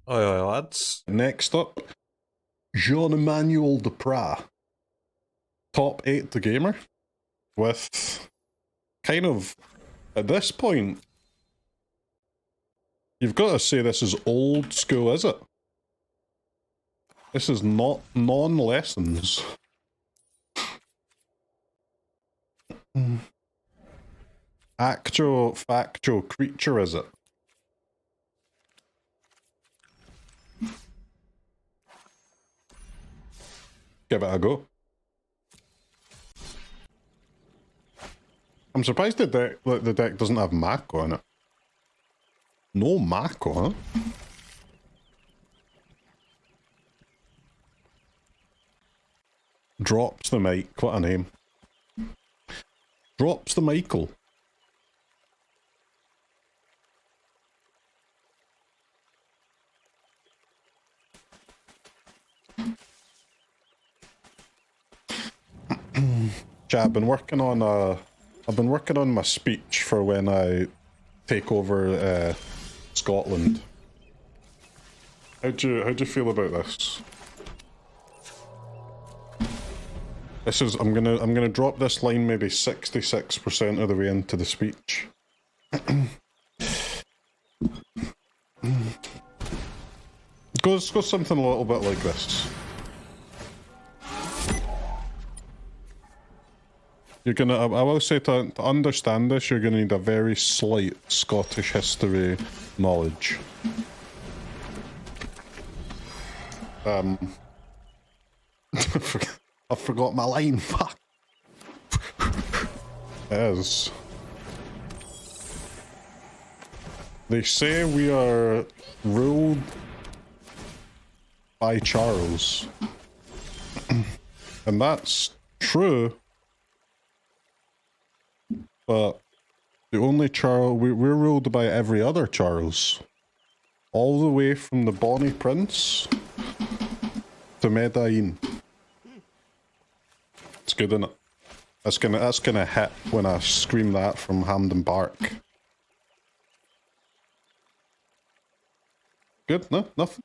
Aye, aye, lads. Next up, Jean-Emmanuel Duprat. Top 8 the gamer. With kind of, at this point, you've got to say this is old school, is it? This is not non-lessons. Actual factual creature, is it? Give it a go. I'm surprised the deck doesn't have Mako on it. No Mako, huh? Drops the mic, what a name. Drops the Michael. Chat, I've been working on my speech for when I take over Scotland. How'd you feel about this? This is I'm gonna drop this line maybe 66% of the way into the speech. Goes something a little bit like this. You're gonna, I will say, to understand this, you're gonna need a very slight Scottish history knowledge. I forgot my line, fuck. Yes. They say we are ruled by Charles. And that's true. But the only Charles, we're ruled by every other Charles. All the way from the Bonnie Prince to Medellin. It's good, isn't it? That's gonna hit when I scream that from Hampden Park. Good? No? Nothing?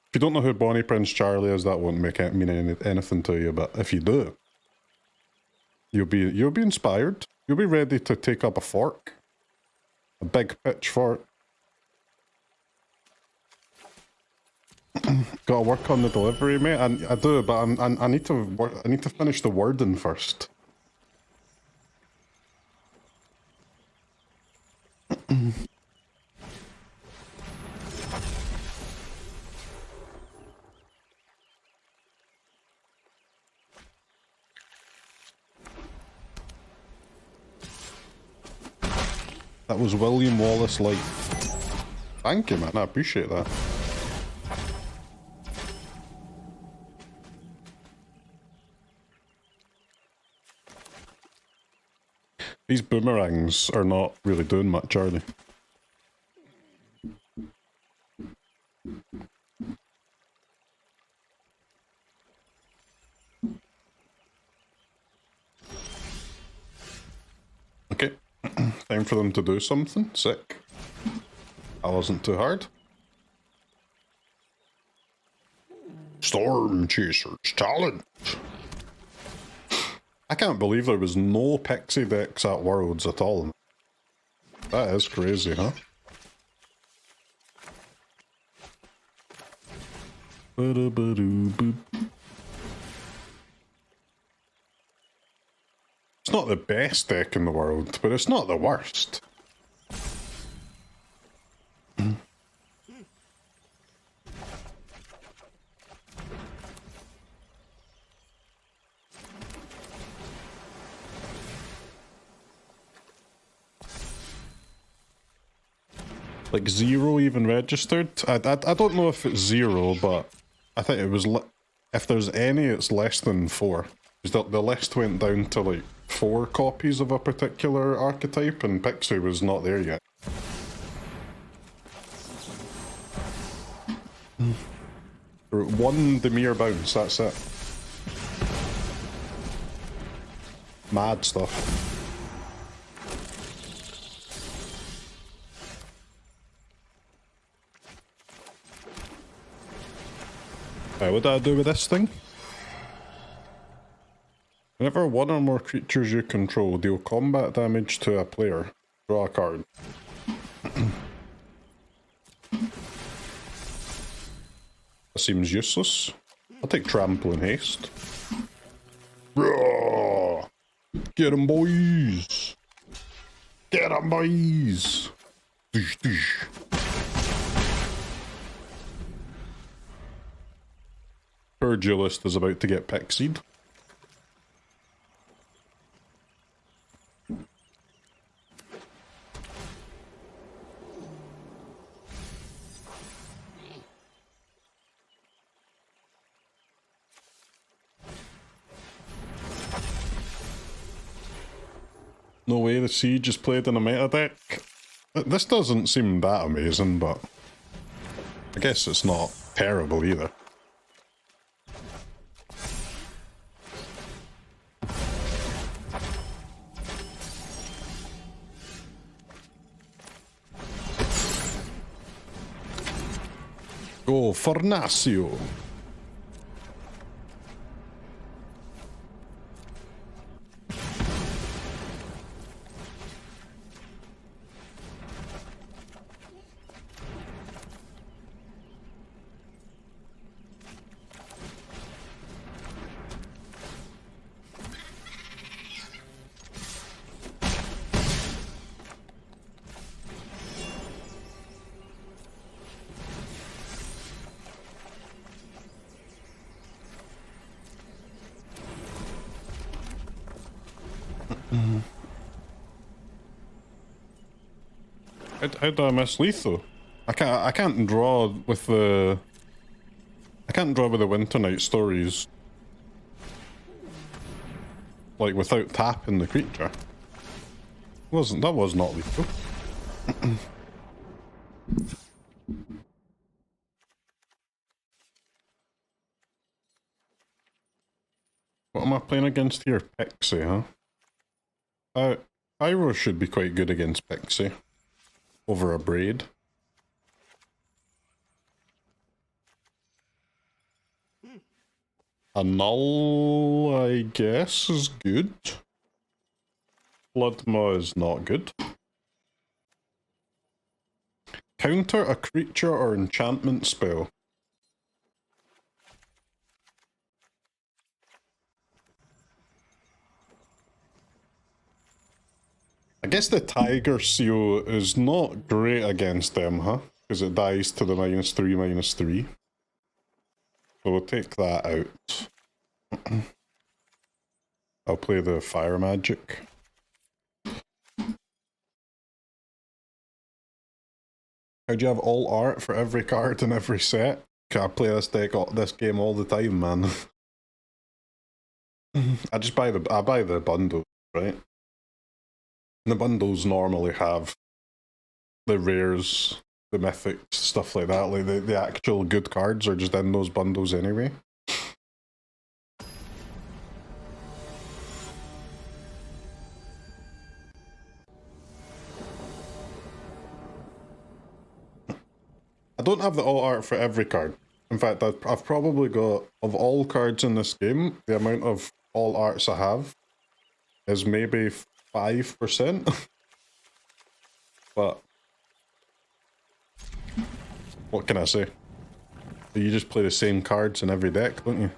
If you don't know who Bonnie Prince Charlie is, that won't mean anything to you, but if you do, you'll be inspired. You'll be ready to take up a fork. A big pitchfork. Gotta work on the delivery, mate. I do, but I need to finish the wording first. That was William Wallace Light. Thank you, man. I appreciate that. These boomerangs are not really doing much, are they? Okay. Time for them to do something. Sick. That wasn't too hard. Stormchaser's talent. I can't believe there was no pixie decks at Worlds at all. That is crazy, huh? It's not the best deck in the world, but it's not the worst. Like 0 even registered? I don't know if it's 0, but I think it was... if there's any, it's less than 4. The list went down to like 4 copies of a particular archetype, and Pixie was not there yet. One Demir bounce, that's it. Mad stuff. What do I do with this thing? Whenever one or more creatures you control deal combat damage to a player, draw a card. That seems useless. I'll take Trample and Haste. Roar! Get 'em, boys! Get 'em, boys! Doosh, doosh. Poor Duelist is about to get pixied. No way the Siege is played in a meta deck. This doesn't seem that amazing, but I guess it's not terrible either. Go Fornacio. How do I miss lethal? I can't draw with the Winternight Stories like without tapping the creature. That was not lethal. What am I playing against here? Pixie, huh? Iroh should be quite good against Pixie. Over Abrade. Annul, I guess, is good. Flood Maw is not good. Counter a creature or enchantment spell. I guess the Tiger Seal is not great against them, huh? Because it dies to the -3/-3. So we'll take that out. I'll play the Fire Magic. How do you have all art for every card in every set? Can I play this game all the time, man? I buy the bundle, right? And the bundles normally have the rares, the mythics, stuff like that. Like the actual good cards are just in those bundles anyway. I don't have the all art for every card. In fact, I've probably got, of all cards in this game, the amount of all arts I have is maybe 5%. But what can I say? You just play the same cards in every deck, don't you?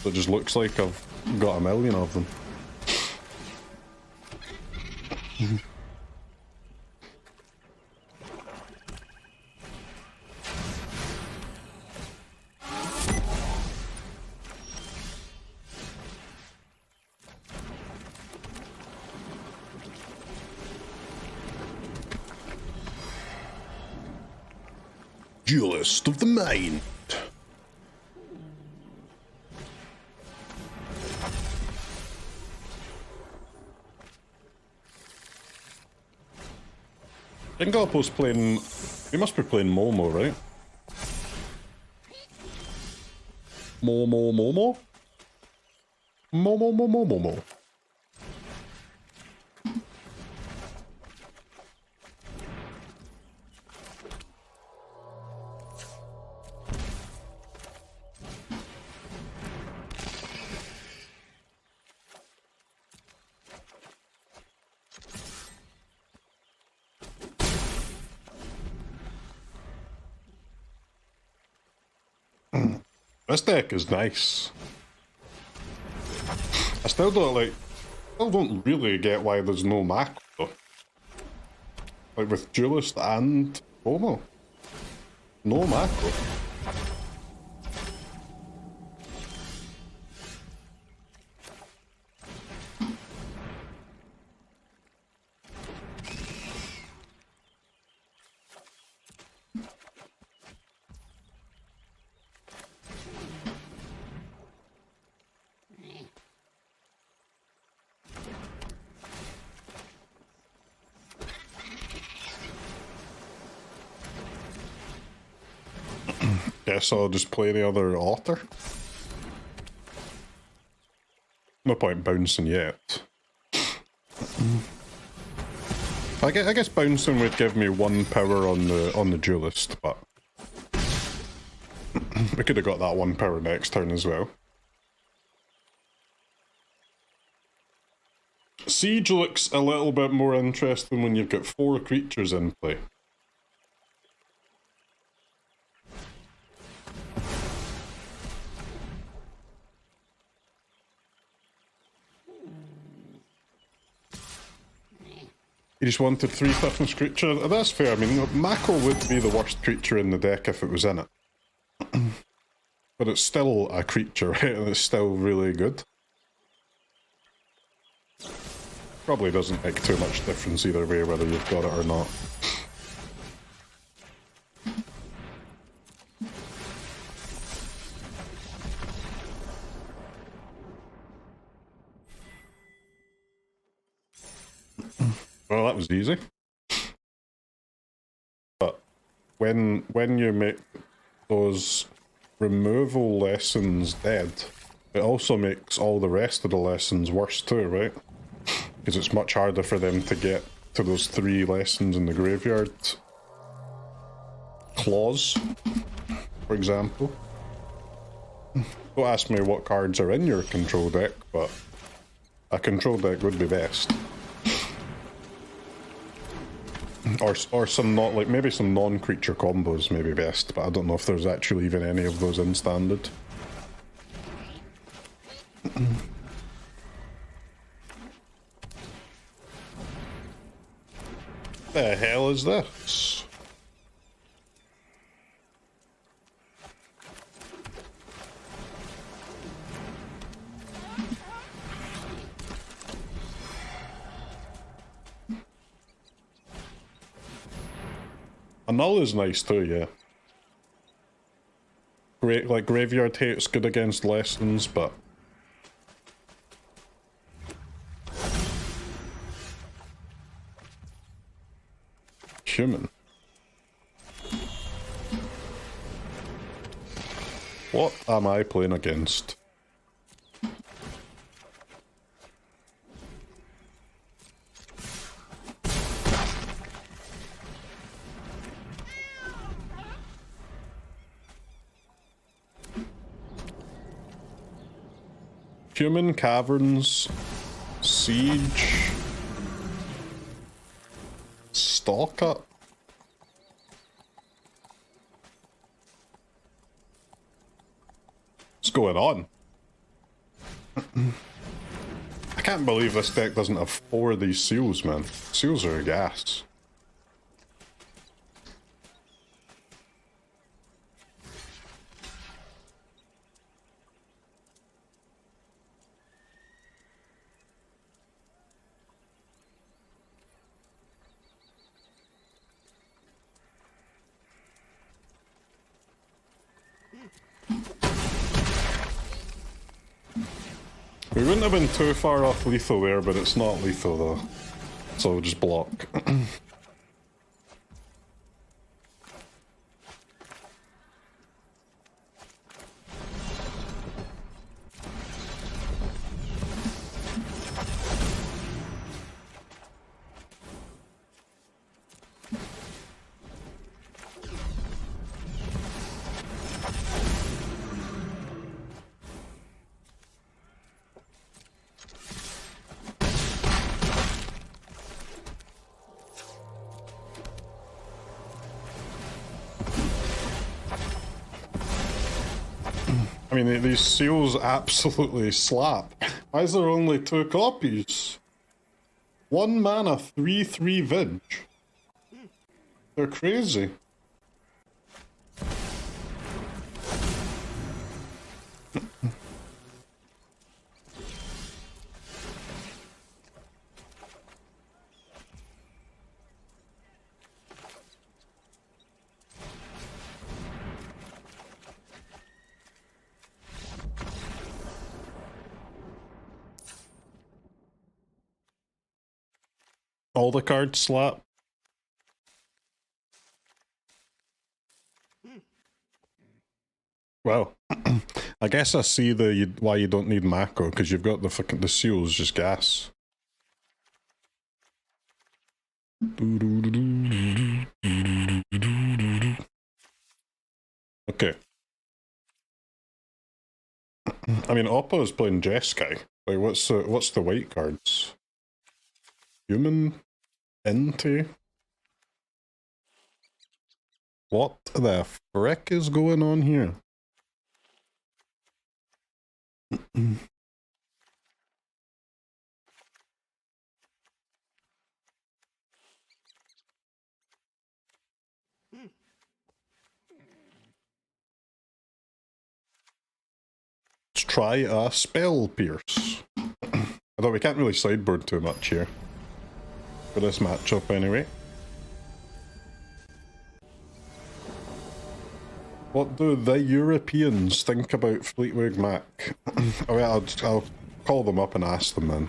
So it just looks like I've got a million of them. Duelist of the Mind. I think Galpo's playing... He must be playing Momo, right? Momo. Momo. This deck is nice. I still don't really get why there's no macro though. Like with Duelist and Homo. No macro. Guess I'll just play the other author. No point bouncing yet. I guess bouncing would give me 1 power on the Duelist, but we could have got that 1 power next turn as well. Siege looks a little bit more interesting when you've got 4 creatures in play. You just wanted 3 toughness creature? That's fair. I mean, Mako would be the worst creature in the deck if it was in it. But it's still a creature, right? And it's still really good. Probably doesn't make too much difference either way whether you've got it or not. Well, that was easy. But when you make those removal lessons dead, it also makes all the rest of the lessons worse too, right? Because it's much harder for them to get to those 3 lessons in the graveyard. Claws, for example. Don't ask me what cards are in your control deck, but a control deck would be best. Or some not, like maybe some non-creature combos may be best, but I don't know if there's actually even any of those in standard. The hell is this? Annul is nice too, yeah. Great, like Graveyard Hate's good against lessons, but human. What am I playing against? Human Caverns, Siege, Stalker. What's going on? I can't believe this deck doesn't have 4 of these seals, man. Seals are gas. We wouldn't have been too far off lethal there, but it's not lethal though. So we'll just block. I mean, these seals absolutely slap. Why is there only 2 copies? 1 mana, 3/3 Vig. They're crazy. All the cards slap. Well, I guess I see why you don't need macro, because you've got the seals, just gas. Okay. I mean, Oppo is playing Jeskai. Like, what's the white cards? Human? Into? What the frick is going on here? Let's try a spell pierce. Although we can't really sideboard too much here. For this matchup anyway. What do the Europeans think about Fleetwood Mac? Oh yeah, I'll call them up and ask them then.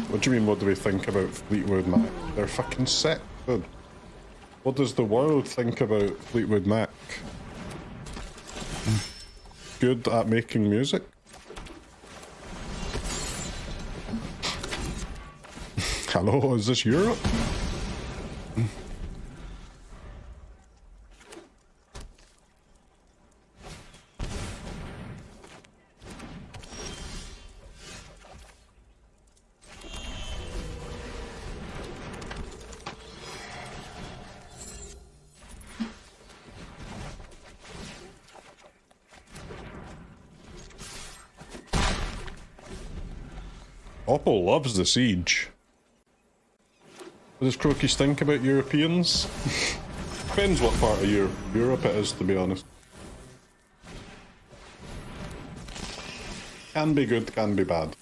What do you mean, what do we think about Fleetwood Mac? They're fucking sick, dude. What does the world think about Fleetwood Mac? Good at making music? Hello, is this Europe? Oppo loves the siege. What does Crokeyz think about Europeans? Depends what part of Europe it is, to be honest. Can be good, can be bad.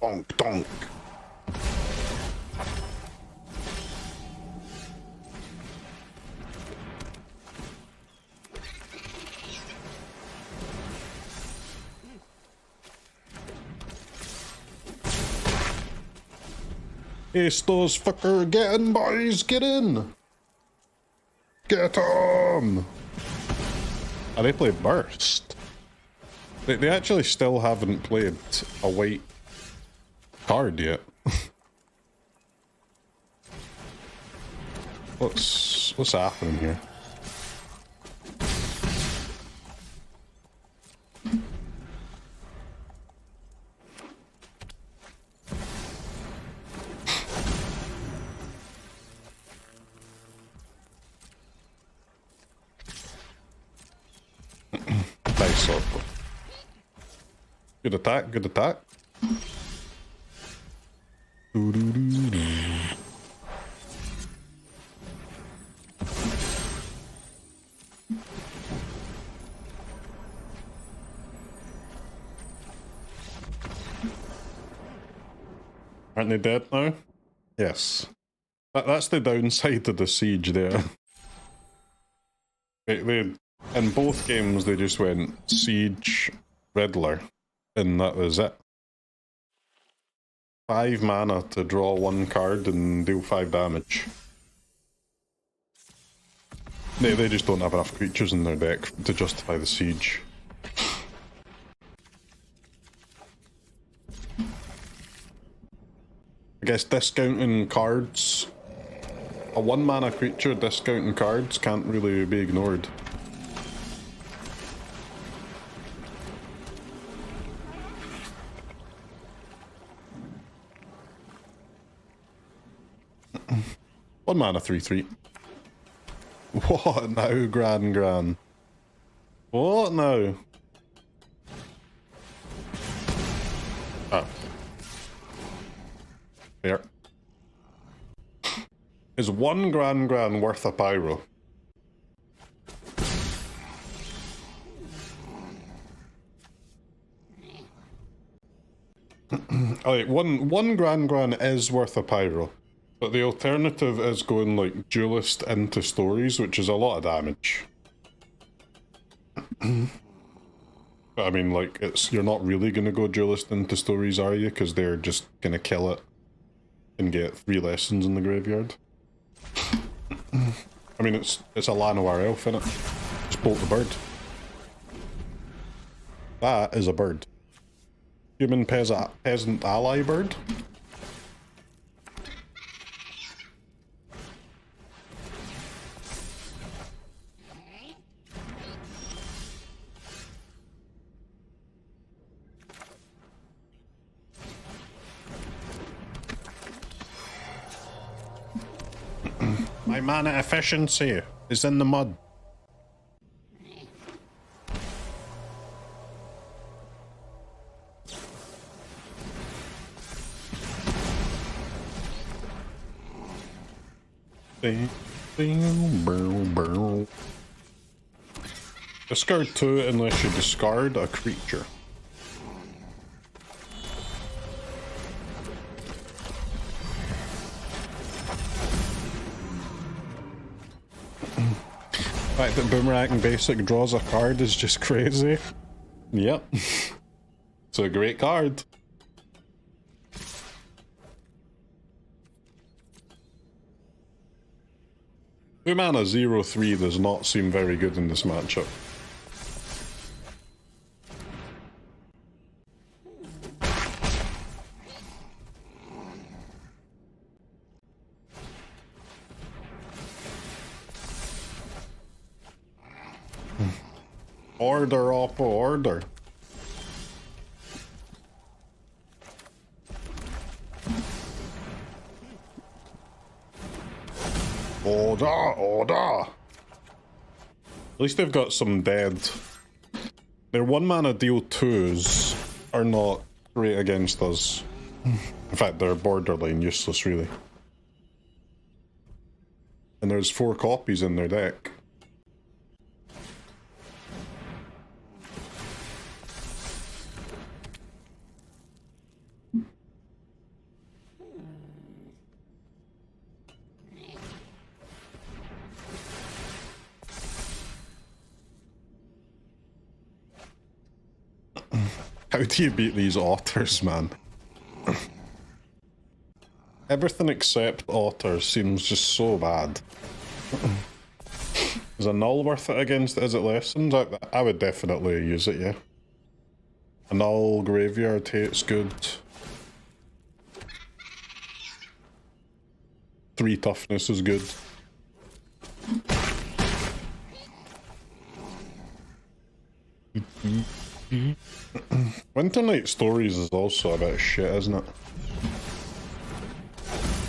Donk, donk. Estos fucker, get in, boys, get in! Get 'em! Oh, they play Burst. They actually still haven't played a white card yet. What's happening here? Nice circle. Good attack, good attack. Aren't they dead now? Yes. That's the downside of the siege there. They in both games they just went Siege, Riddler, and that was it. 5 mana to draw 1 card and deal 5 damage. They just don't have enough creatures in their deck to justify the siege. I guess discounting cards, a 1 mana creature discounting cards can't really be ignored. 1 mana 3/3. What now, Gran? What now? Ah. Fair. Is 1 Gran worth a Pyro? Alright, one Gran is worth a Pyro. But the alternative is going like Duelist into Stories, which is a lot of damage. But I mean, like, you're not really gonna go Duelist into Stories, are you? Because they're just gonna kill it and get 3 lessons in the graveyard. I mean, it's a Llanowar elf, innit? Just bolt the bird. That is a bird. Human peasant ally bird? My mana efficiency is in the mud. Discard 2 unless you discard a creature. The fact that Boomerang Basic draws a card is just crazy. Yep. It's a great card. Two mana 0/3 does not seem very good in this matchup. Order, Oppo, order. Order! At least they've got some dead. Their 1 mana deal 2s are not great against us. In fact, they're borderline useless, really. And there's 4 copies in their deck. How do you beat these otters, man? Everything except otters seems just so bad. Is Annul worth it against it? Is it lessons? I would definitely use it, yeah. Annul, graveyard hate's good. 3 toughness is good. Winternight Stories is also a bit of shit, isn't it?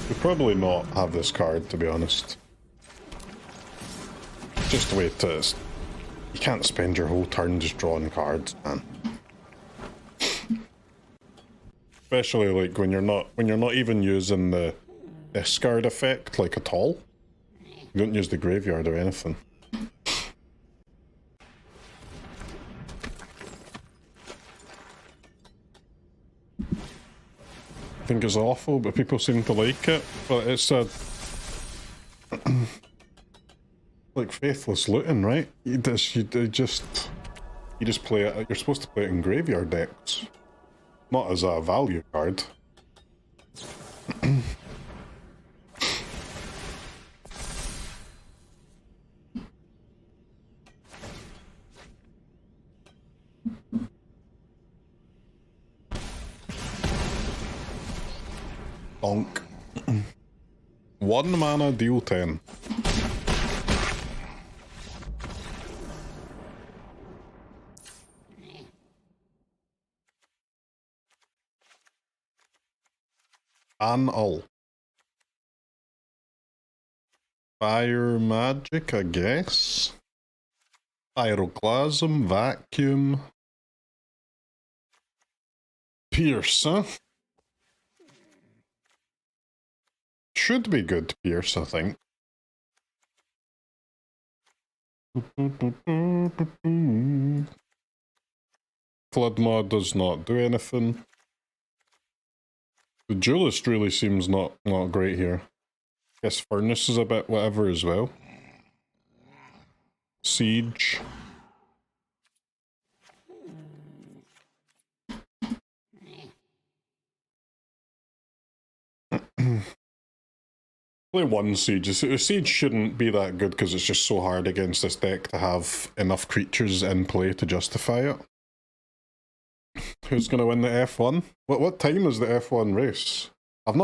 We'd probably not have this card, to be honest. Just wait to... You can't spend your whole turn just drawing cards, man. Especially like when you're not even using the discard effect like at all. You don't use the graveyard or anything. I think it's awful, but people seem to like it. But it's a like faithless looting, right? You just play it. You're supposed to play it in graveyard decks, not as a value card. Bonk. 1 mana, deal 10. Annul. Fire magic, I guess. Pyroclasm, vacuum. Pierce, huh? Should be good Pierce, I think. Flood Maw does not do anything. The Duelist really seems not great here. Guess Furnace is a bit whatever as well. Siege. Play one Siege. Siege shouldn't be that good because it's just so hard against this deck to have enough creatures in play to justify it. Who's going to win the F1? What time is the F1 race? I've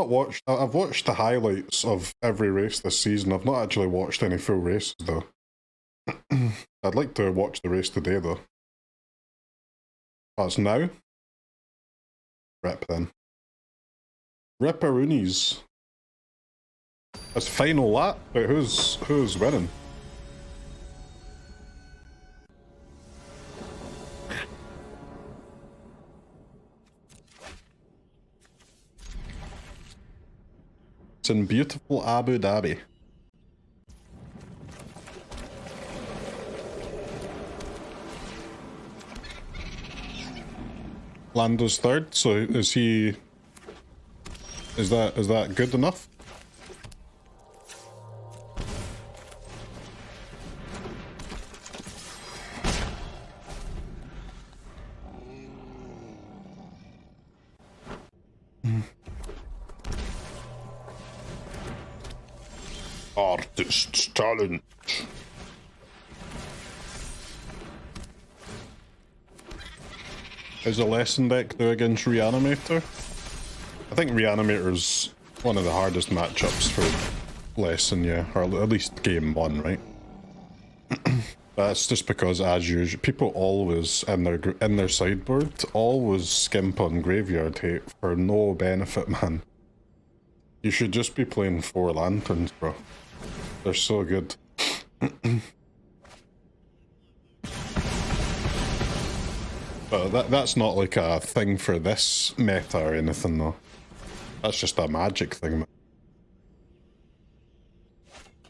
watched the highlights of every race this season. I've not actually watched any full races though. I'd like to watch the race today though. Oh, it's now? Rip then. Ripperoonies. That's final lap, but who's winning? It's in beautiful Abu Dhabi. Lando's third, so is that good enough? Artist's talent. How's a lesson deck do against Reanimator? I think Reanimator's one of the hardest matchups for lesson, yeah, or at least game one, right? That's just because, as usual, people always in their sideboard always skimp on graveyard hate for no benefit, man. You should just be playing 4 lanterns, bro. They're so good. But that's not like a thing for this meta or anything, though. That's just a magic thing,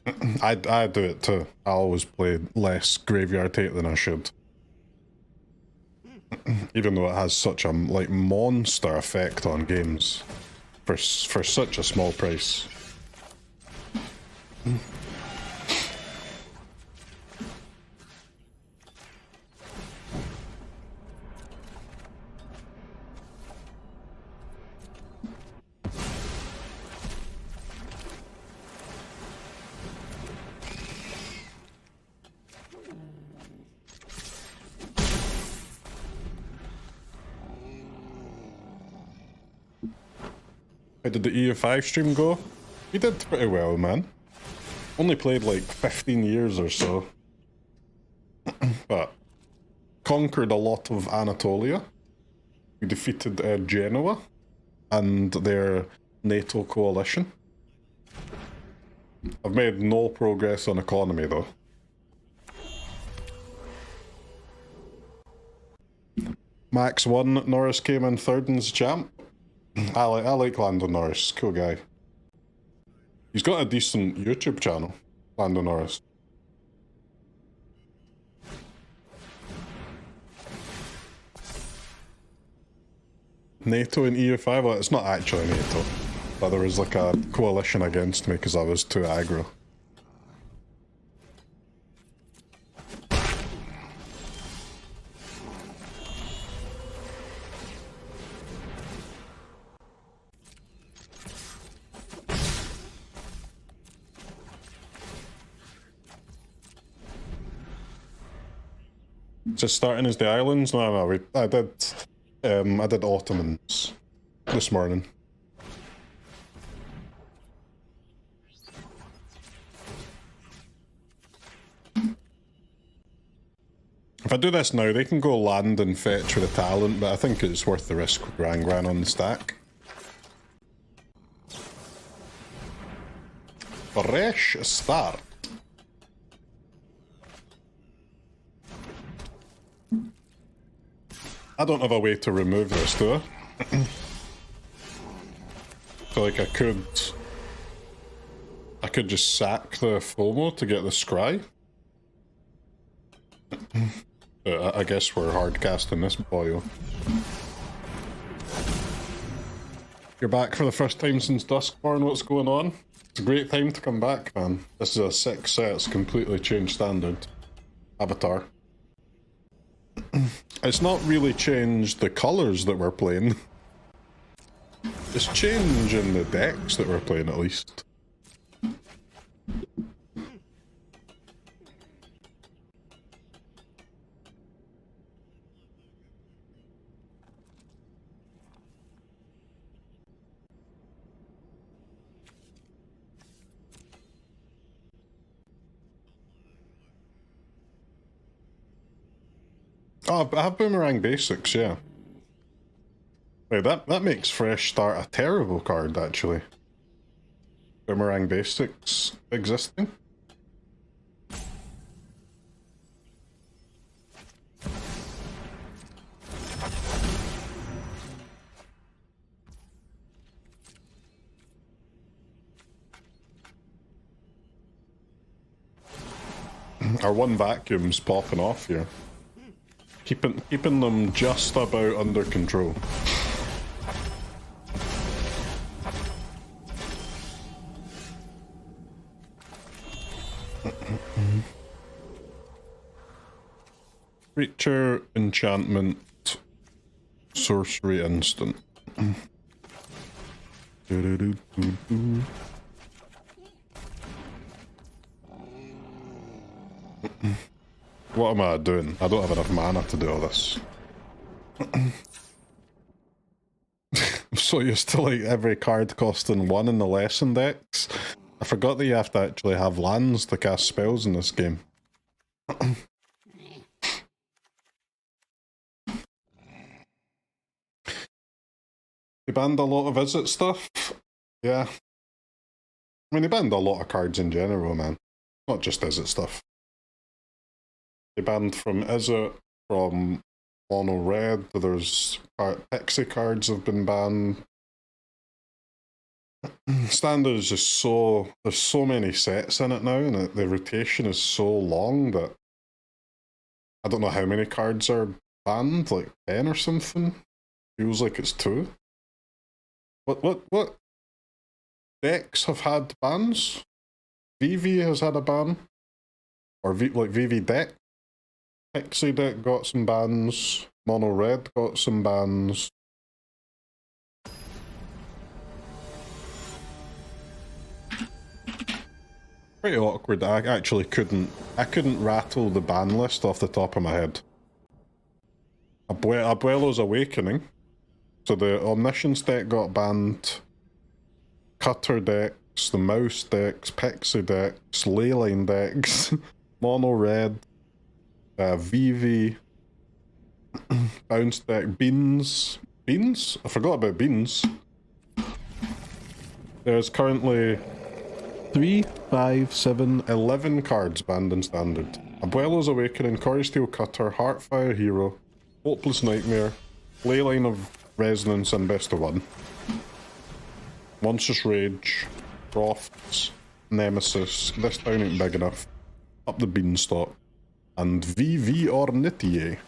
man. I do it too. I always play less graveyard hate than I should. Even though it has such a like monster effect on games for such a small price. How did the EU5 stream go? We did pretty well, man. Only played like 15 years or so. But conquered a lot of Anatolia. We defeated Genoa and their NATO coalition. I've made no progress on economy though. Max won, Norris came in third and is champ. I like Lando Norris, cool guy. He's got a decent YouTube channel, Lando Norris. NATO and EU5, well, it's not actually NATO, but there was like a coalition against me because I was too aggro. Just starting as the islands? No, I did Ottomans this morning. If I do this now, they can go land and fetch with a talent, but I think it's worth the risk with Gran on the stack. Fresh start. I don't have a way to remove this, do I? So like I could just sack the FOMO to get the scry. But I guess we're hard casting this boyo. You're back for the first time since Duskborn, what's going on? It's a great time to come back, man. This is a sick set, it's completely changed standard. Avatar. It's not really changed the colours that we're playing. It's changing the decks that we're playing, at least. Oh, I have Boomerang Basics, yeah. Wait, that makes Fresh Start a terrible card, actually. Boomerang Basics existing? Our one vacuum's popping off here. Keeping them just about under control. Creature, enchantment, sorcery instant. What am I doing? I don't have enough mana to do all this. I'm so used to like every card costing 1 in the lesson decks. I forgot that you have to actually have lands to cast spells in this game. They banned a lot of Izzet stuff. Yeah. I mean, they banned a lot of cards in general, man. Not just Izzet stuff. They banned from Izzet, from Mono Red, there's Pixie cards have been banned. Standard is just so... There's so many sets in it now, and the rotation is so long that... I don't know how many cards are banned, like 10 or something? Feels like it's 2. What decks have had bans? VV has had a ban? Or like VV deck? Pixie deck got some bans. Mono Red got some bans. Pretty awkward. I actually couldn't rattle the ban list off the top of my head. Abuelo's Awakening. So the Omniscience deck got banned. Cutter decks, the Mouse decks, Pixie decks, Leyline decks, Mono Red, VV, Bounce deck, Beans. Beans? I forgot about Beans. There's currently 3, 5, 7, 11 cards banned in Standard. Abuelo's Awakening, Core Steel Cutter, Heartfire Hero, Hopeless Nightmare, Leyline of Resonance, and Best of One. Monstrous Rage, Crofts, Nemesis, This Town Ain't Big Enough, Up the Beanstalk, and VV Ornithie.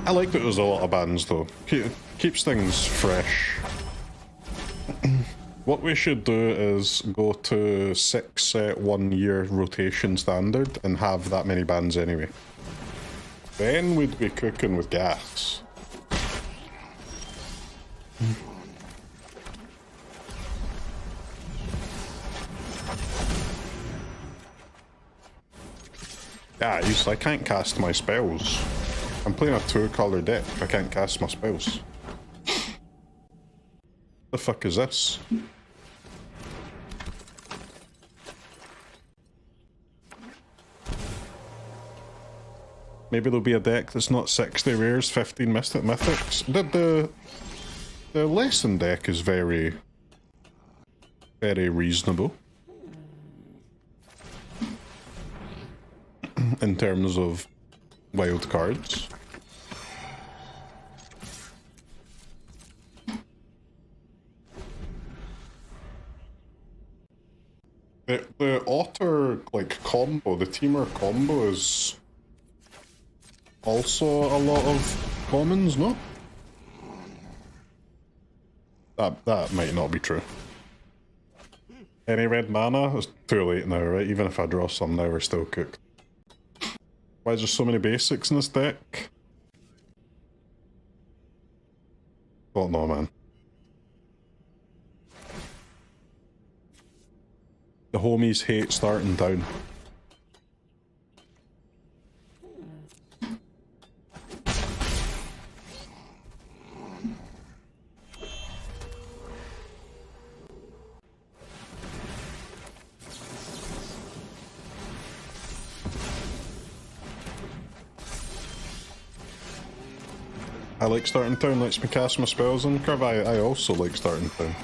I like that there's a lot of bans though. Keeps things fresh. What we should do is go to 6 set 1 year rotation standard and have that many bans anyway. Then we'd be cooking with gas. Guys, I can't cast my spells. I'm playing a 2-color deck, I can't cast my spells. The fuck is this? Maybe there'll be a deck that's not 60 rares, 15 mythics. The lesson deck is very, very reasonable in terms of wild cards. The otter like combo, the teamer combo is also a lot of commons, no? That might not be true. Any red mana? It's too late now, right? Even if I draw some now, we're still cooked. Why is there so many basics in this deck? Don't know, man. The homies hate starting down. I like starting town, lets me cast my spells on curve. I also like starting town.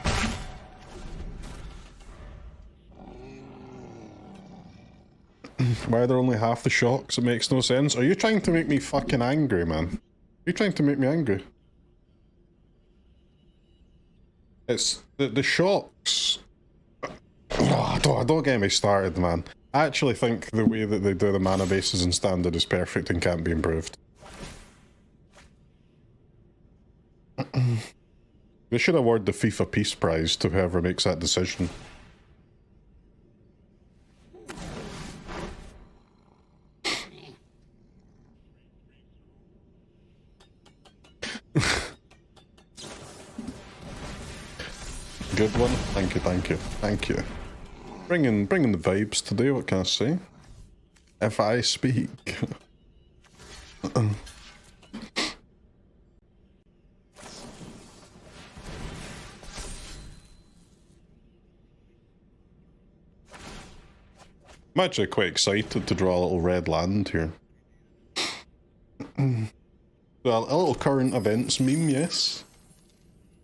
Why are there only half the shocks? It makes no sense. Are you trying to make me fucking angry, man? Are you trying to make me angry? It's the shocks. Oh, don't get me started, man. I actually think the way that they do the mana bases in standard is perfect and can't be improved. They should award the FIFA Peace Prize to whoever makes that decision. Good one. Thank you, thank you, thank you. Bringing the vibes today, what can I say? If I speak. I'm actually quite excited to draw a little red land here. Well, a little current events meme, yes.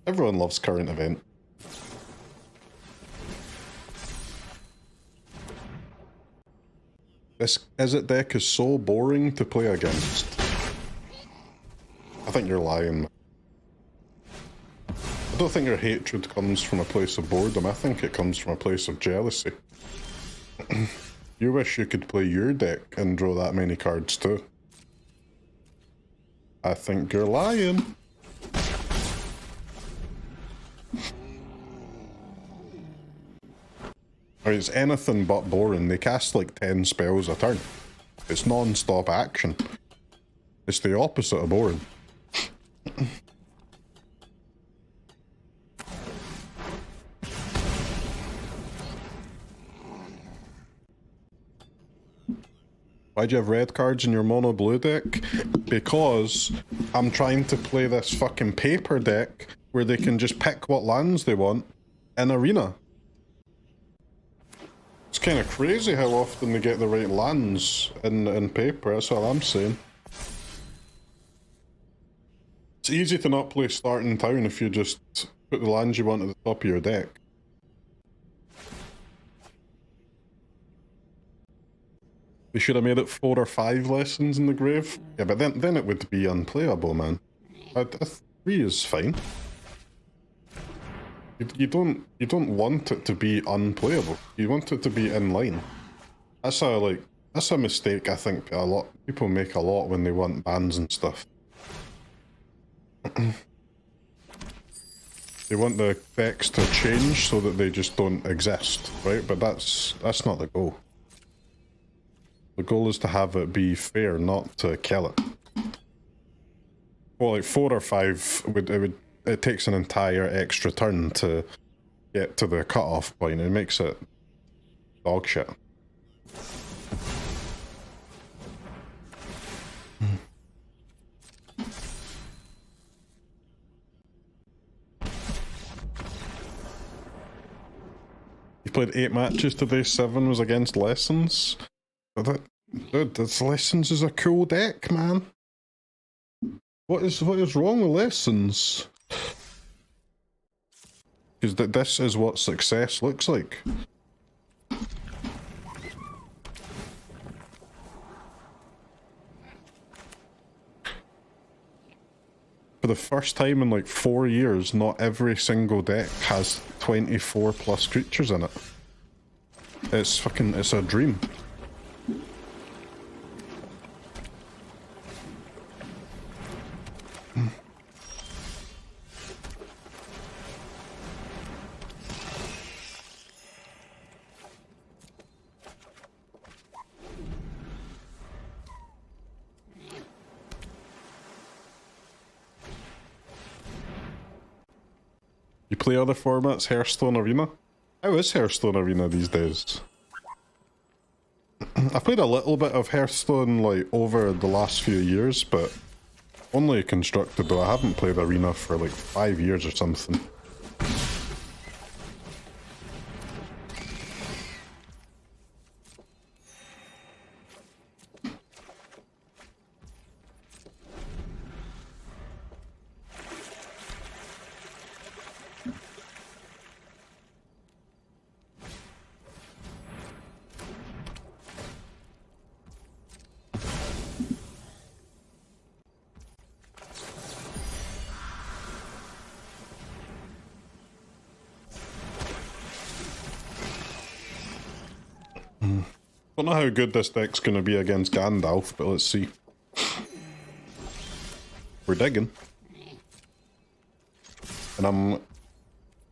Everyone loves current event. This Izzet deck is so boring to play against. I think you're lying. I don't think your hatred comes from a place of boredom, I think it comes from a place of jealousy. You wish you could play your deck and draw that many cards too. I think you're lying. It's anything but boring. They cast like 10 spells a turn. It's non-stop action. It's the opposite of boring. Why'd you have red cards in your mono blue deck? Because I'm trying to play this fucking paper deck where they can just pick what lands they want in Arena. It's kind of crazy how often they get the right lands in paper, that's all I'm saying. It's easy to not play starting town if you just put the lands you want at the top of your deck. They should have made it 4 or 5 lessons in the grave. Yeah, but then it would be unplayable, man. 3 is fine. You don't want it to be unplayable. You want it to be in line. That's a mistake I think a lot people make a lot when they want bans and stuff. They want the decks to change so that they just don't exist, right? But that's not the goal. The goal is to have it be fair, not to kill it. Well, like 4 or 5 it takes an entire extra turn to get to the cutoff point. It makes it dog shit. played 8 matches today, 7 was against Lessons. Dude, this Lessons is a cool deck, man. What is wrong with Lessons? Because this is what success looks like. For the first time in like 4 years, not every single deck has 24 plus creatures in it. It's a dream. You play other formats, Hearthstone Arena? How is Hearthstone Arena these days? I've played a little bit of Hearthstone like over the last few years, but only constructed though. I haven't played Arena for like 5 years or something. Don't know how good this deck's gonna be against Gandalf, but let's see. We're digging. And if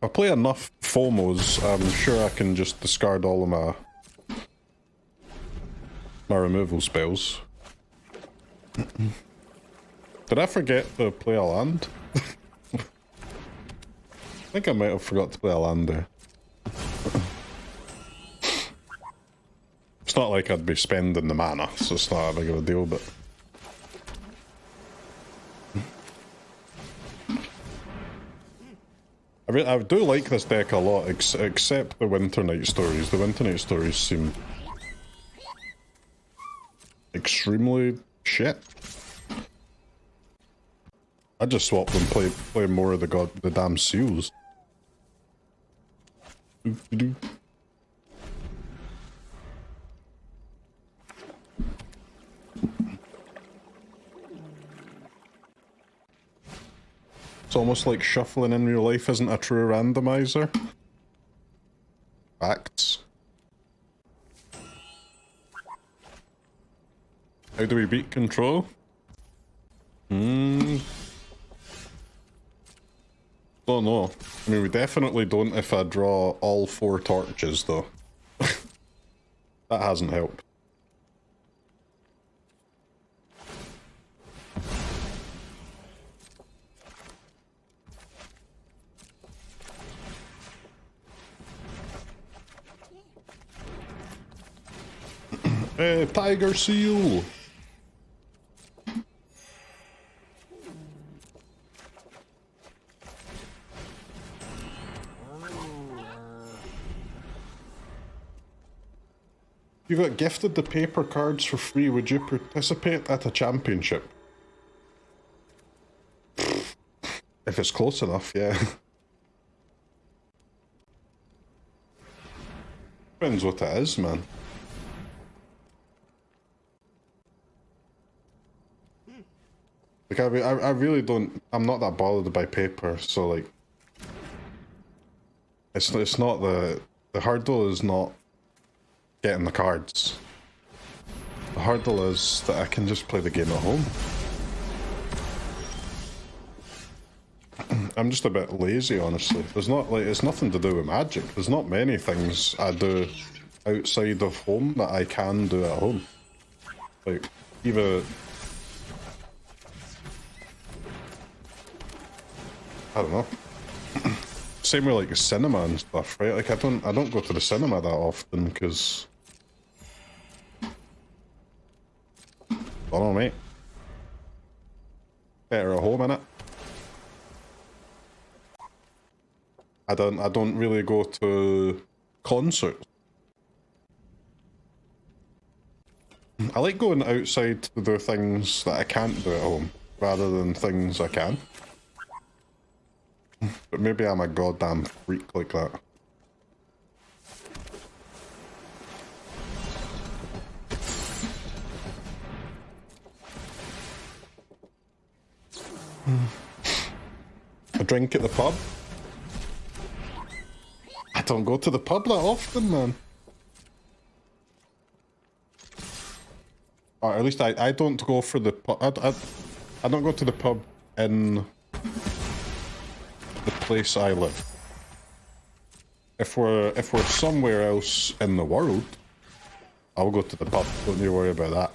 I play enough FOMOs, I'm sure I can just discard all of my removal spells. Did I forget to play a land? I think I might have forgot to play a land there. It's not like I'd be spending the mana, so it's not that big of a deal, but... I do like this deck a lot, except the Winternight Stories. The Winternight Stories seem... extremely shit. I just swap them, play more of the damn seals. It's almost like shuffling in real life isn't a true randomizer. Facts. How do we beat control? Don't know. I mean, we definitely don't if I draw all 4 torches, though. That hasn't helped. Tiger Seal! You got gifted the paper cards for free, would you participate at a championship? If it's close enough, yeah. Depends what it is, man. Like, I really don't... I'm not that bothered by paper, so, like... It's not the... The hurdle is not getting the cards. The hurdle is that I can just play the game at home. I'm just a bit lazy, honestly. There's not, like, it's nothing to do with Magic. There's not many things I do outside of home that I can do at home. Like, even... I don't know. Same with like cinema and stuff, right? Like I don't go to the cinema that often because I don't know, mate. Better at home, innit? I don't really go to concerts. I like going outside to do things that I can't do at home, rather than things I can. But maybe I'm a goddamn freak like that. A drink at the pub? I don't go to the pub that often, man. Or at least I don't go for the pub. I don't go to the pub in the place I live. If we're somewhere else in the world, I'll go to the pub. Don't you worry about that.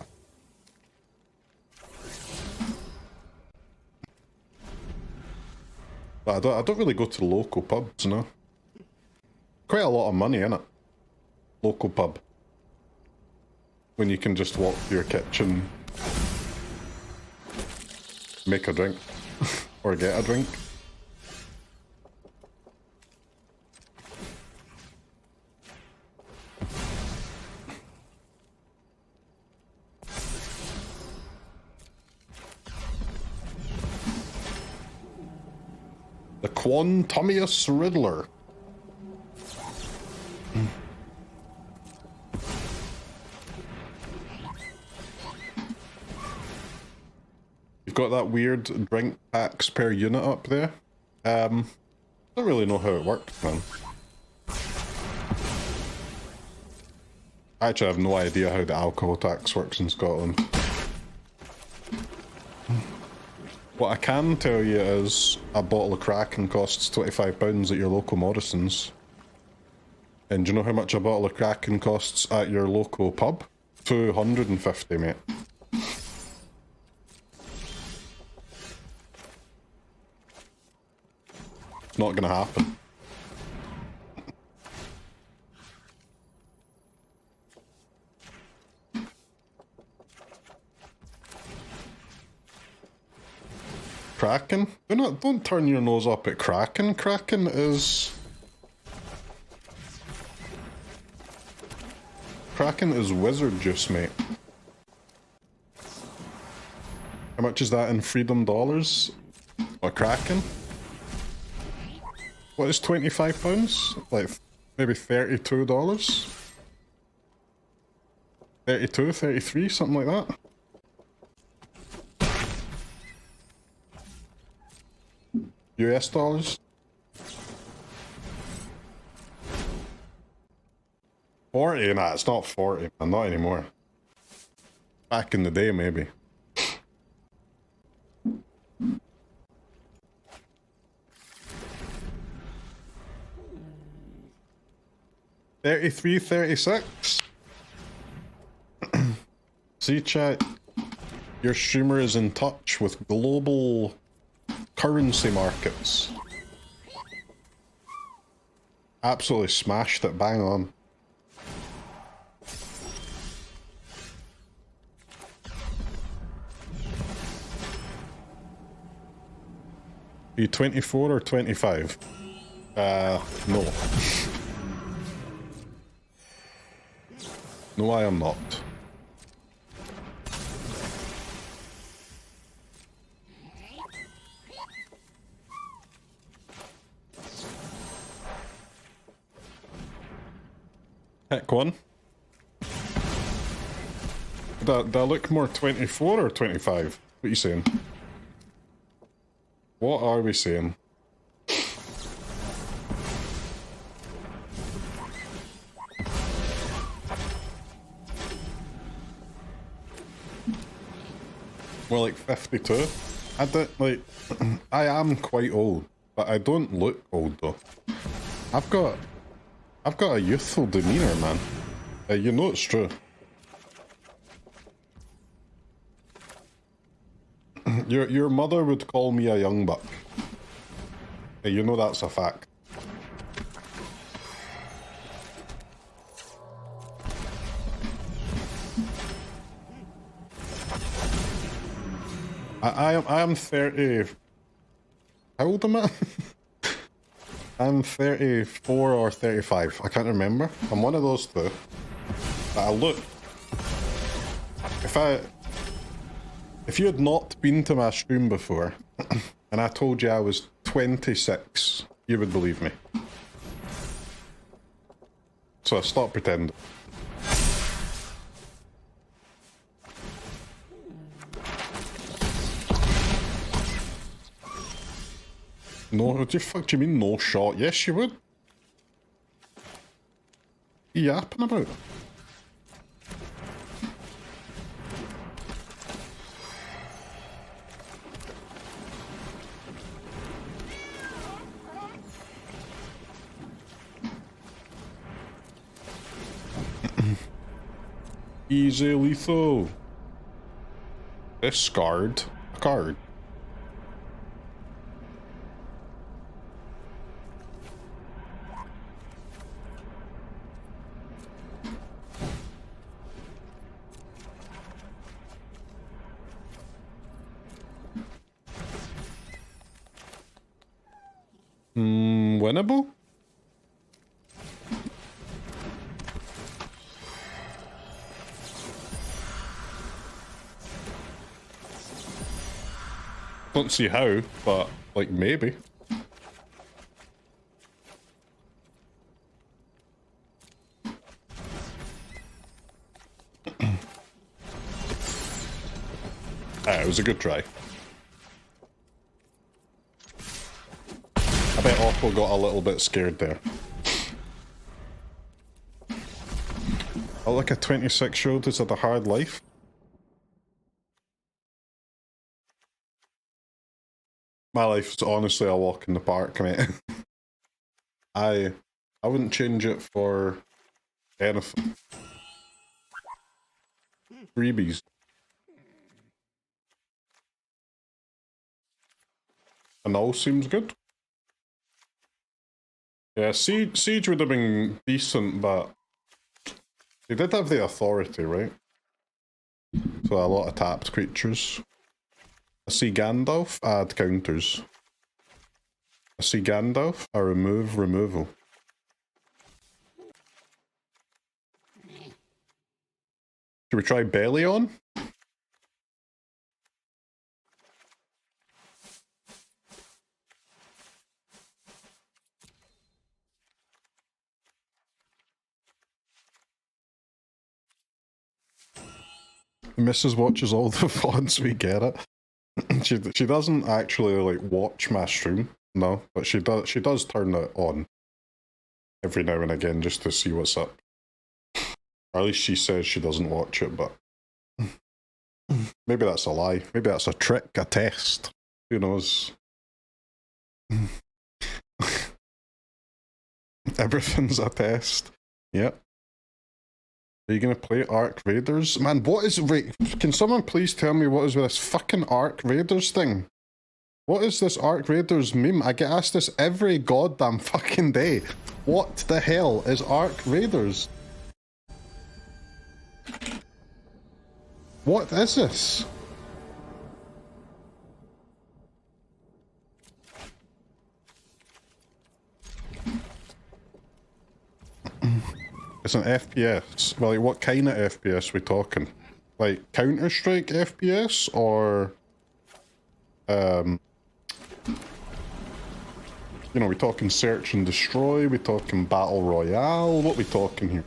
But I don't really go to local pubs, no. Quite a lot of money in it. Local pub. When you can just walk to your kitchen, make a drink, or get a drink. The Quantum Riddler. You've got that weird drink packs per unit up there. Don't really know how it works, man. I actually have no idea how the alcohol tax works in Scotland. What I can tell you is a bottle of Kraken costs £25 at your local Morrison's. And do you know how much a bottle of Kraken costs at your local pub? $250, mate. It's not gonna happen. Kraken? Don't turn your nose up at Kraken. Kraken is wizard juice, mate. How much is that in freedom dollars? A Kraken? What is £25? Like maybe $32? 32, 33, something like that. US dollars? 40? Nah, it's not 40, man. Not anymore. Back in the day, maybe. $33, $36? See, chat, your streamer is in touch with global currency markets. Absolutely smashed it, bang on. Are you 24 or 25? No. No, I am not. Pick one. Do I look more 24 or 25? What are you saying? What are we saying? Well, like 52. I don't like. I am quite old, but I don't look old though. I've got a youthful demeanor, man. You know it's true. Your mother would call me a young buck. You know that's a fact. I am 30. How old am I? I'm 34 or 35. I can't remember. I'm one of those two. But I look. If you had not been to my stream before, and I told you I was 26, you would believe me. So stop pretending. No, what the fuck do you mean no shot? Yes, you would. What are you yapping about? Easy lethal. Discard a card. Winnable? Don't see how, but like maybe. It was a good try. I bet Oppo got a little bit scared there. Oh, like a 26-year-old who's had a hard life. My life is honestly a walk in the park, mate. I wouldn't change it for anything. Freebies. Annul seems good. Yeah, Siege would have been decent, but they did have the authority, right? So a lot of tapped creatures. I see Gandalf, add counters. I see Gandalf, I remove removal. Should we try Belion? Mrs. watches all the VODs, we get it. She doesn't actually like watch my stream, no, but she does turn it on every now and again just to see what's up. Or at least she says she doesn't watch it, but maybe that's a lie. Maybe that's a trick, a test. Who knows? Everything's a test. Yep. Are you gonna play Arc Raiders? Man, what is... Wait, can someone please tell me what is with this fucking Arc Raiders thing? What is this Arc Raiders meme? I get asked this every goddamn fucking day. What the hell is Arc Raiders? What is this? It's an FPS. Well, like, what kind of FPS we talking? Like, Counter-Strike FPS, or... you know, we talking Search and Destroy, we talking Battle Royale, what we talking here?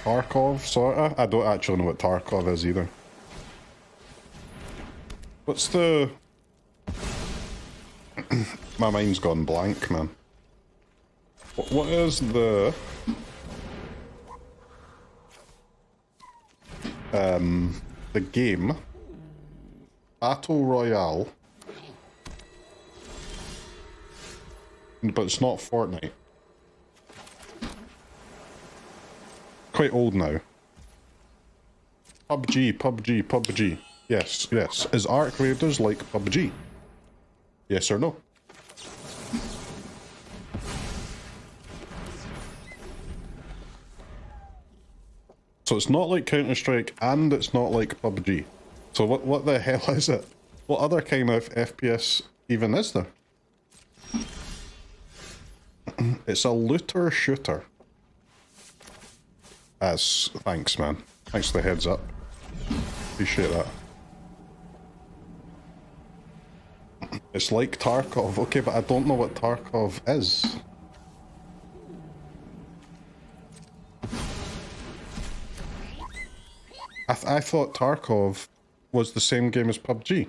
Tarkov, sorta? I don't actually know what Tarkov is either. What's the... My mind's gone blank, man. What is the... the game... Battle Royale... but it's not Fortnite. Quite old now. PUBG. Yes. Is Arc Raiders like PUBG? Yes or no? So it's not like Counter-Strike and it's not like PUBG. So what the hell is it? What other kind of FPS even is there? It's a looter shooter. Thanks, man. Thanks for the heads up. Appreciate that. It's like Tarkov. Okay, but I don't know what Tarkov is. I thought Tarkov was the same game as PUBG.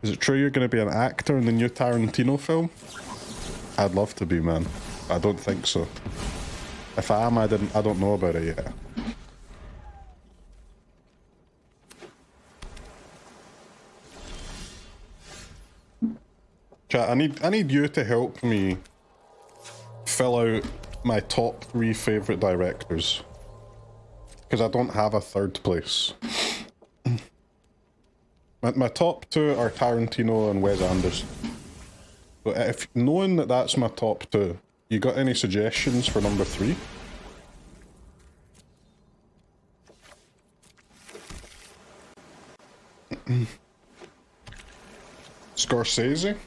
Is it true you're going to be an actor in the new Tarantino film? I'd love to be, man. I don't think so. If I am, I don't know about it yet. Chat, I need you to help me fill out my top 3 favourite directors. Because I don't have a third place. My top 2 are Tarantino and Wes Anderson. But if knowing that that's my top 2, you got any suggestions for number 3? Scorsese?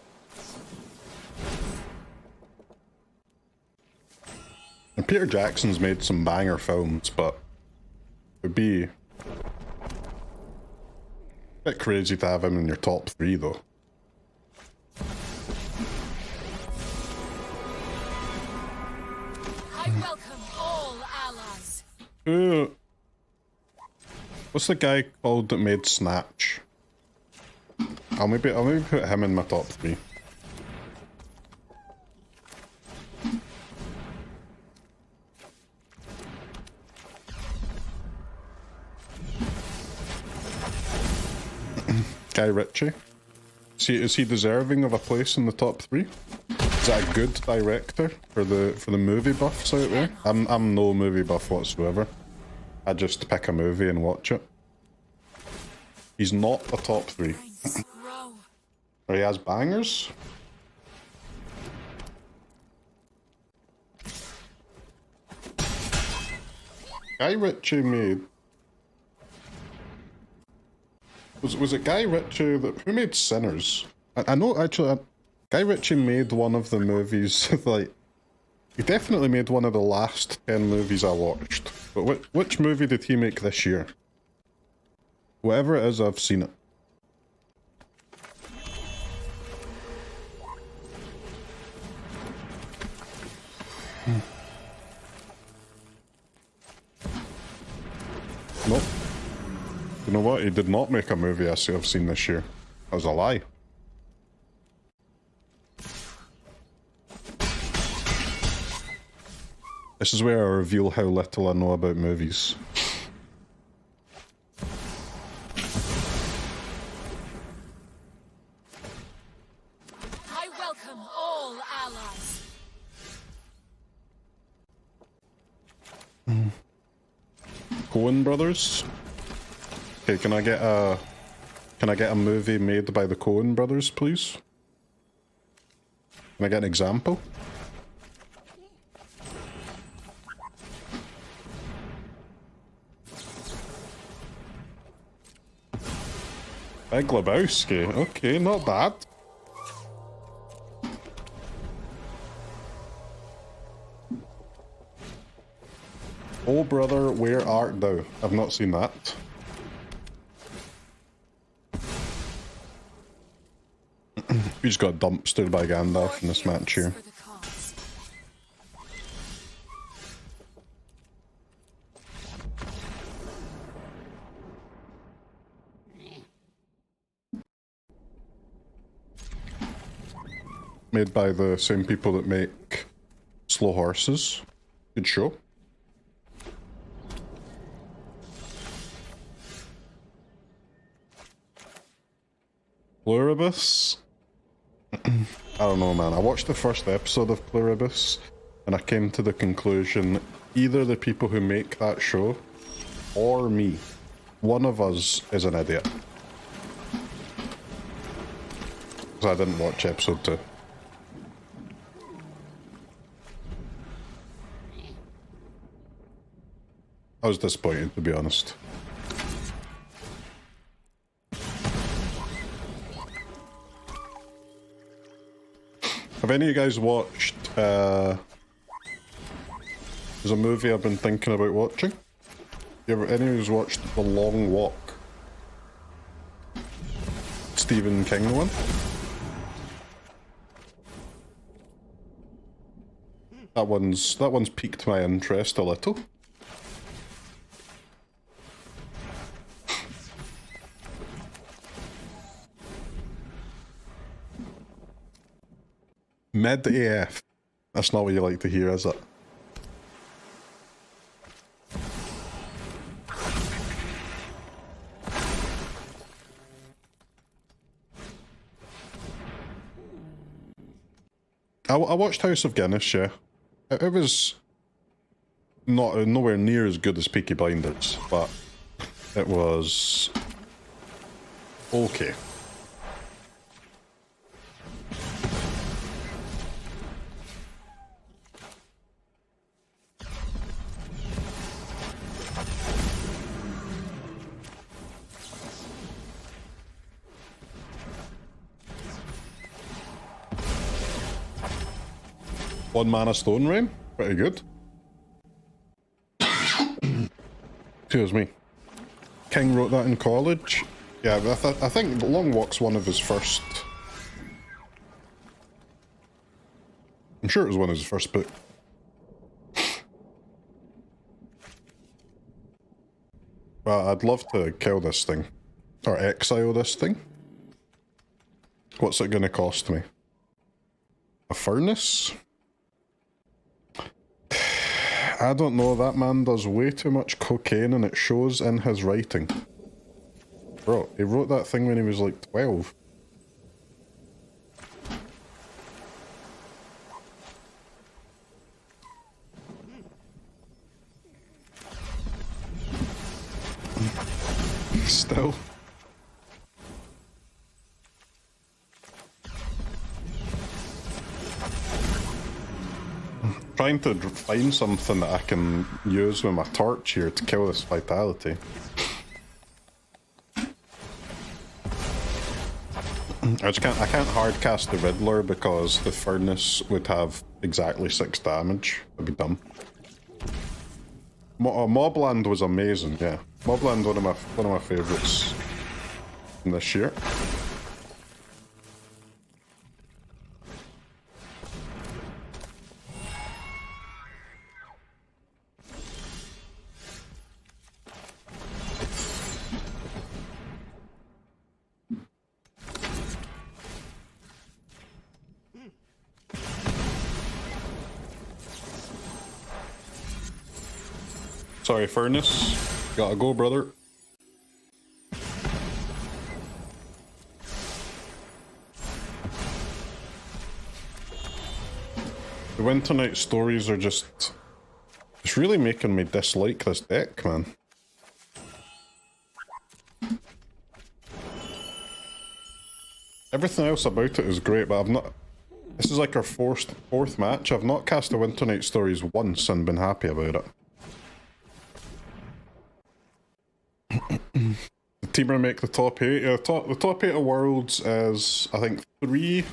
And Peter Jackson's made some banger films, but it would be a bit crazy to have him in your top 3, though. I welcome all allies. What's the guy called that made Snatch? I'll maybe put him in my top 3. Guy Ritchie. Is he deserving of a place in the top 3? Is that a good director for the movie buffs out there? I'm no movie buff whatsoever. I just pick a movie and watch it. He's not a top 3. Or he has bangers? Guy Ritchie made... Was it Guy Ritchie that... Who made Sinners? I know, actually, Guy Ritchie made one of the movies, like... He definitely made one of the last 10 movies I watched. But which movie did he make this year? Whatever it is, I've seen it. Nope. You know what? He did not make a movie I've seen this year. That was a lie. This is where I reveal how little I know about movies. I welcome all allies. Coen Brothers? Okay, can I get a movie made by the Coen Brothers, please? Can I get an example? Big Lebowski. Okay, not bad. Oh brother, where art thou? I've not seen that. We just got dumpstered by Gandalf in this match here. Made by the same people that make Slow Horses. Good show. Pluribus? I don't know, man. I watched the first episode of Pluribus and I came to the conclusion either the people who make that show or me, one of us is an idiot. because I didn't watch episode 2. I was disappointed, to be honest. Have any of you guys watched, there's a movie I've been thinking about watching? Any of you watched The Long Walk? Stephen King one? That one's piqued my interest a little. Mid AF. That's not what you like to hear, is it? I watched House of Guinness, yeah. It was nowhere near as good as Peaky Blinders, but it was okay. One mana Stone Rain, pretty good. Excuse me. King wrote that in college. Yeah, but I think Long Walk's one of his first. I'm sure it was one of his first books. Well, I'd love to kill this thing. Or exile this thing. What's it gonna cost me? A furnace? I don't know, that man does way too much cocaine and it shows in his writing. Bro, he wrote that thing when he was like 12. Still. Trying to find something that I can use with my torch here to kill this vitality. I can't hard cast the Riddler because the furnace would have exactly 6 damage. That'd be dumb. Mobland was amazing, yeah. Mobland one of my favourites in this year. Sorry, Furnace. Gotta go, brother. The Winternight Stories are just... It's really making me dislike this deck, man. Everything else about it is great, but I've not... This is like our fourth match. I've not cast the Winternight Stories once and been happy about it. The team will make the top 8. Yeah, the top 8 of Worlds is, I think, 3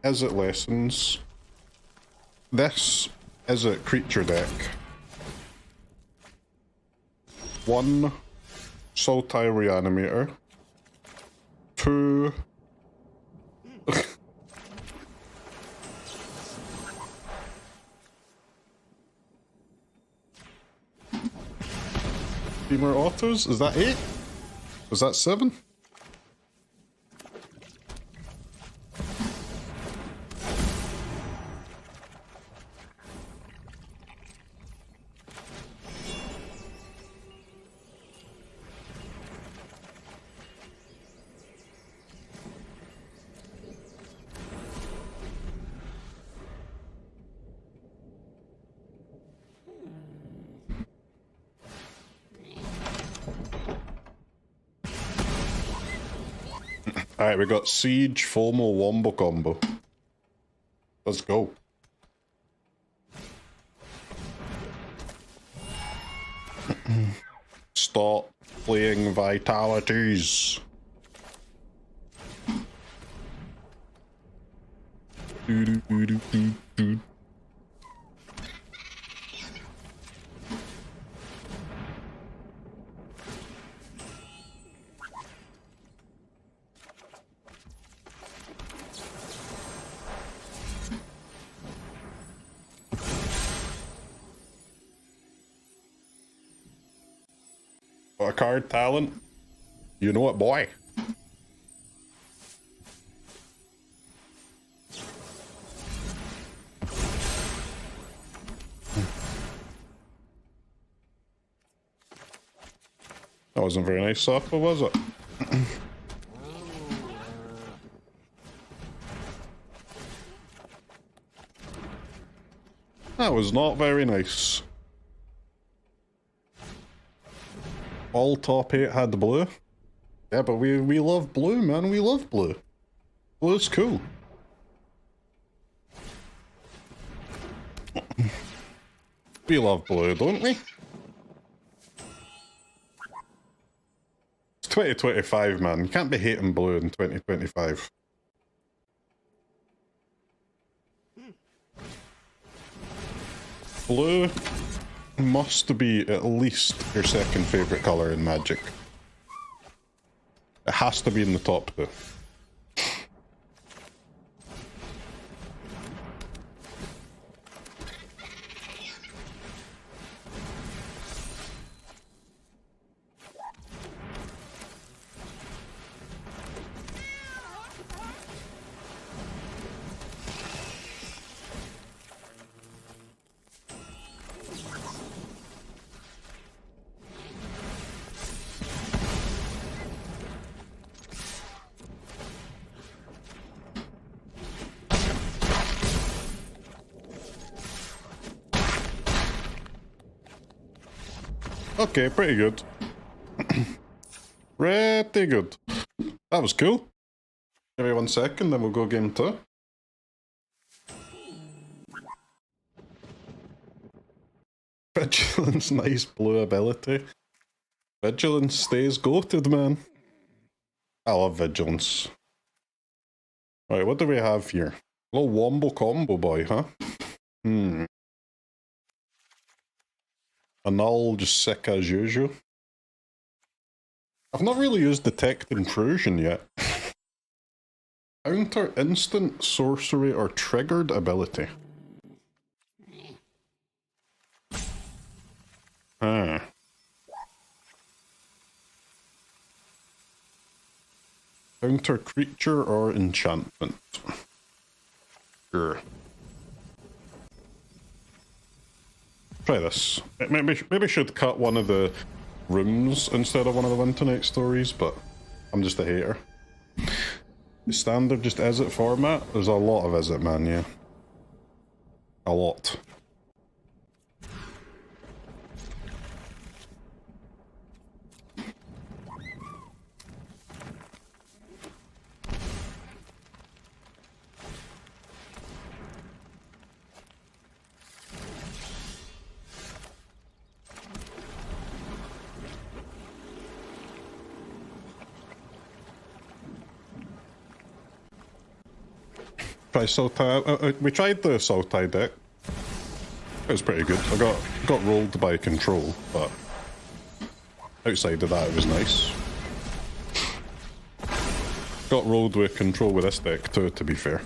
is it Lessons. This is it Creature deck. 1 Sultai Reanimator. 2 more autos? Is that 8? Was that 7? Alright, we got Siege, FOMO, Wombo combo. Let's go. Stop playing Vitalities. Do, do, do, do, do, do. Got a card talent? You know it, boy. That wasn't very nice, Soppa, was it? That was not very nice. All top 8 had the blue. Yeah, but we love blue, man. We love blue. Blue's cool. We love blue, don't we? It's 2025, man. You can't be hating blue in 2025. Blue must be at least your second favourite colour in Magic. It has to be in the top two. Okay, pretty good. Pretty good. That was cool. Give me 1 second, then we'll go game 2. Vigilance, nice blue ability. Vigilance stays goated, man. I love Vigilance. Right, what do we have here? A little wombo combo boy, huh? Annul, just sick as usual. I've not really used Detect Intrusion yet. Counter instant, sorcery, or triggered ability. Ah. Counter creature or enchantment. Sure. Try this. Maybe should cut one of the rooms instead of one of the Winternight Stories, but I'm just a hater. The standard just Izzet format? There's a lot of Izzet, man, yeah. A lot. Try Sultai. We tried the Sultai deck. It was pretty good. I got rolled by control, but outside of that, it was nice. Got rolled with control with this deck too, to be fair.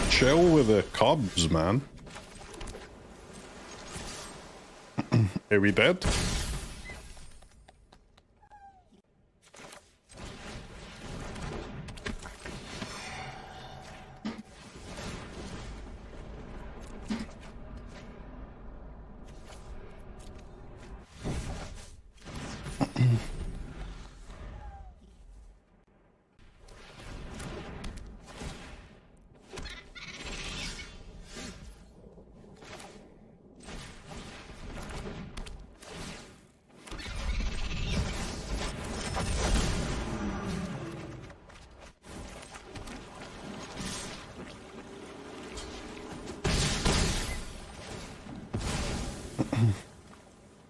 Chill with the Cubs, man. Are we dead?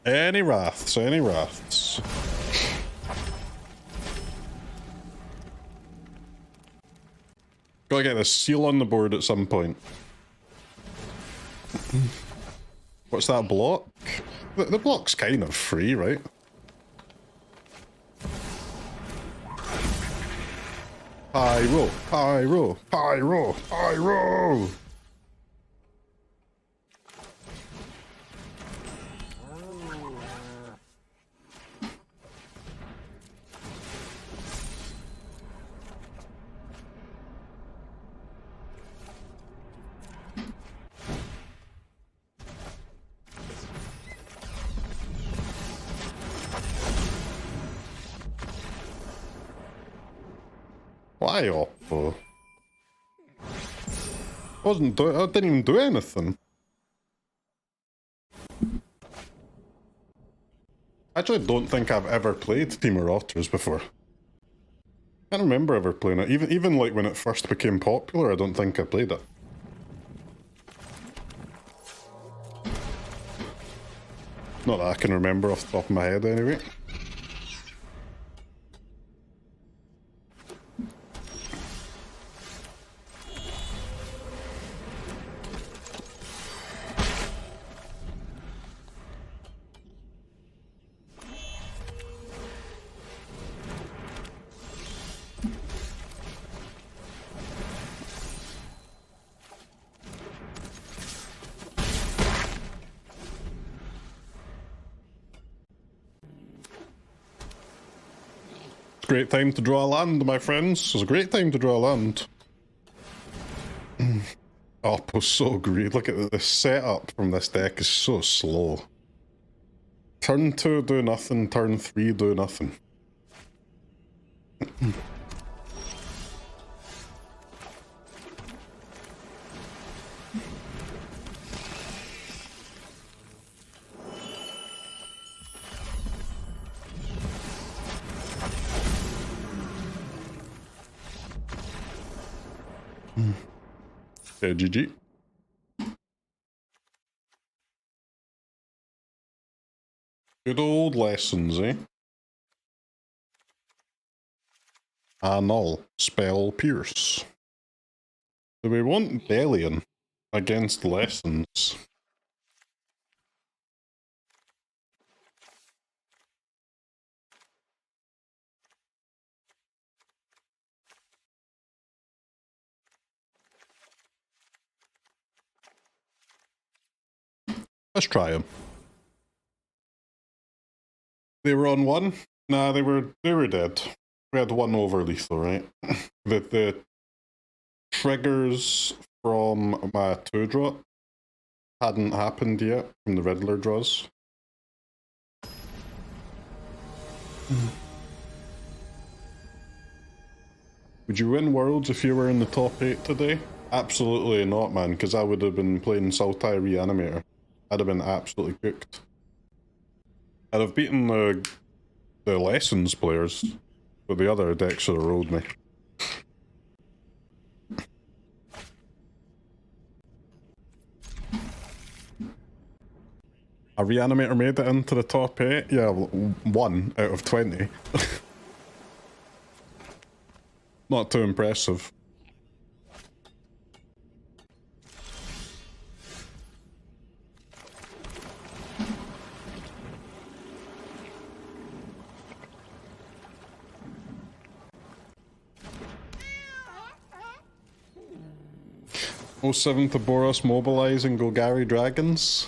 Any wraths, any wraths. Gotta get a seal on the board at some point. What's that block? The block's kind of free, right? Pyro, pyro, pyro, pyro! Why Oppo? I didn't even do anything. I actually don't think I've ever played Team of Rotters before. I can't remember ever playing it. Even like when it first became popular, I don't think I played it. Not that I can remember off the top of my head anyway. Great time to draw a land, my friends. It's a great time to draw a land. Oppo's so great. Look at the setup from this deck is so slow. Turn 2, do nothing. Turn 3, do nothing. Okay, GG. Good old lessons, eh? Annul, spell pierce. Do we want Belion against lessons? Let's try them. They were on 1? Nah, they were dead. We had 1 over lethal, right? the triggers from my 2-drop hadn't happened yet from the Riddler draws. Would you win Worlds if you were in the top 8 today? Absolutely not, man, because I would have been playing Sultai Reanimator. I'd have been absolutely cooked. I'd have beaten the lessons players, but the other decks would have rolled me. A Reanimator made it into the top 8? Yeah, 1 out of 20. Not too impressive. '07 to Boros mobilize and go Gary Dragons.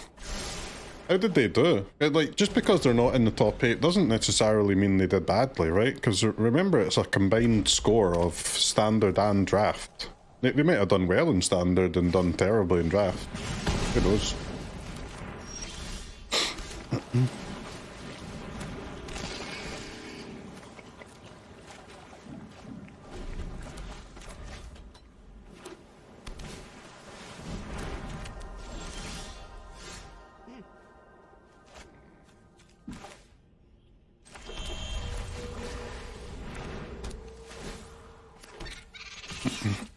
How did they do? Like, just because they're not in the top 8 doesn't necessarily mean they did badly, right? Because remember, it's a combined score of standard and draft. They might have done well in standard and done terribly in draft. Who knows?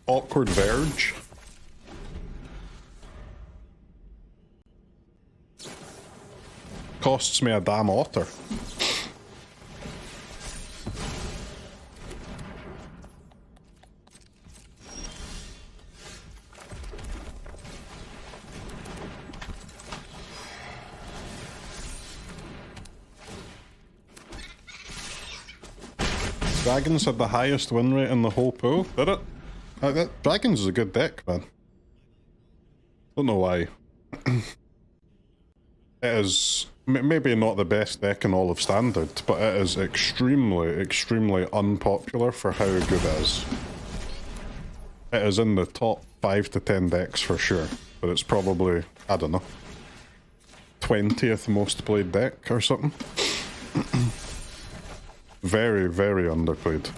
Awkward Verge. costs me a damn otter. Dragons had the highest win rate in the whole pool, did it? Dragons is a good deck, man. Don't know why. It is maybe not the best deck in all of Standard, but it is extremely, extremely unpopular for how good it is. It is in the top 5 to 10 decks for sure, but it's probably, I don't know, 20th most played deck or something. Very, very underplayed.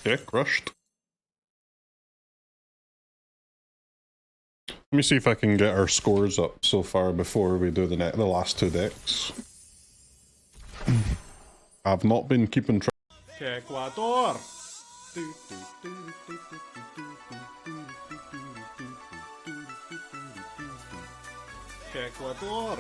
Yeah, crushed. Let me see if I can get our scores up so far before we do the last two decks. I've not been keeping track. Ecuador! Ecuador!